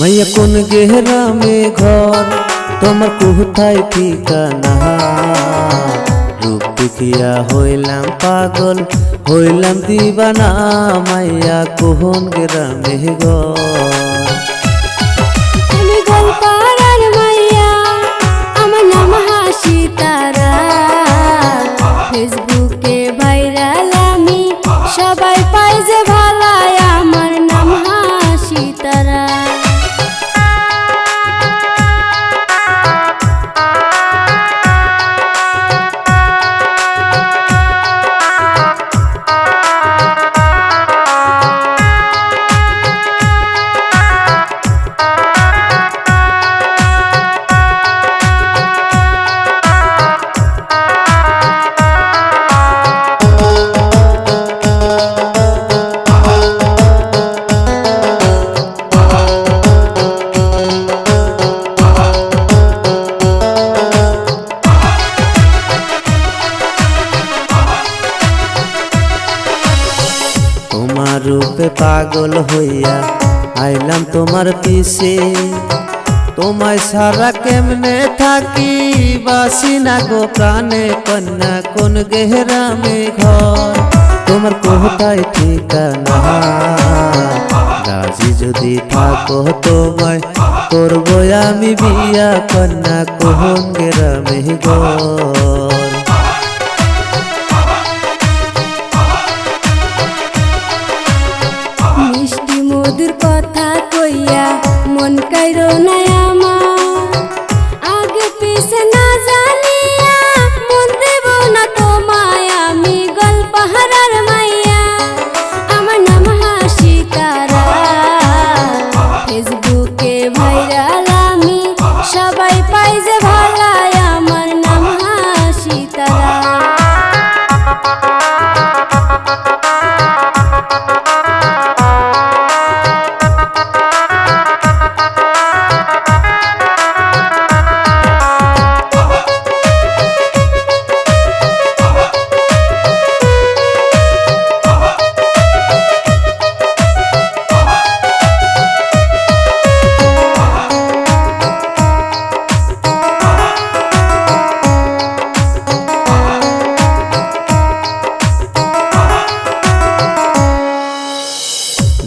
मैया कोन गहरा में घर তোমার কোথায় ঠিকানা রূপ দেখিয়া হইলাম পাগল হইলাম দিবানা মাইয়া কোন গ্রামে ঘর আমি গোলপাড়ার মাইয়া আমার নাম হাসি তারা ফেসবুকে ভাইরাল আমি সবাই পাই যে ভালাই আমার নাম হাসি তারা তোমার রূপে পাগল হইয়া আইলাম তোমার পিছে তোমায় সারা কেমনে থাকি বাসি না গো প্রাণে কন্যা কোন গেহরামে ঘর তোমার কোথায় ঠিকানা রাজি যদি থাকো তোমায় করবো আমি বিয়া কন্যা কোন গেরামে ঘর মিষ্টি মধুর কথা কইয়া মন কাইরো না আমার আগে পিছে না জানিয়া মন দেব না তোমায় আমি গোলপাড়ার মাইয়া আমার নাম হাসি তারা ফেসবুকে ভাইরাল আমি সবাই পাই যে ভালাই আমার নাম হাসি তারা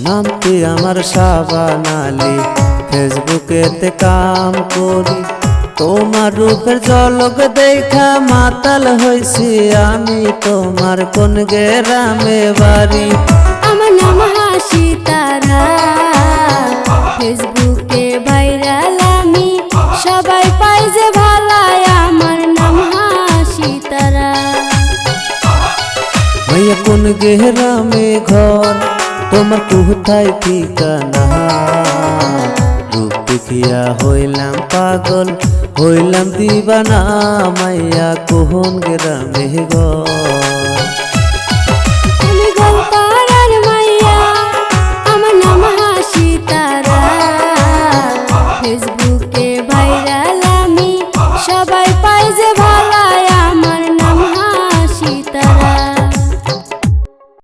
নামটি আমার সাবান আলী ফেসবুকেতে কাম করি তোমার রূপের ঝলক দেখা মাতাল হইছি আমি তোমার কোন গ্রামে বাড়ি আমার নাম হাসি তারা ফেসবুকে ভাইরাল আমি সবাই পাই যে ভালাই আমার নাম হাসি তারা ভাইয়া কোন গ্রামে ঘর তোমার কোথায় ঠিকানা রূপ দেখিয়া হইলাম পাগল হইলাম দিবানা মাইয়া কোন গ্রামে ঘর আমি গোলপাড়ার মাইয়া আমার নাম হাসি তারা ফেসবুকে ভাইরাল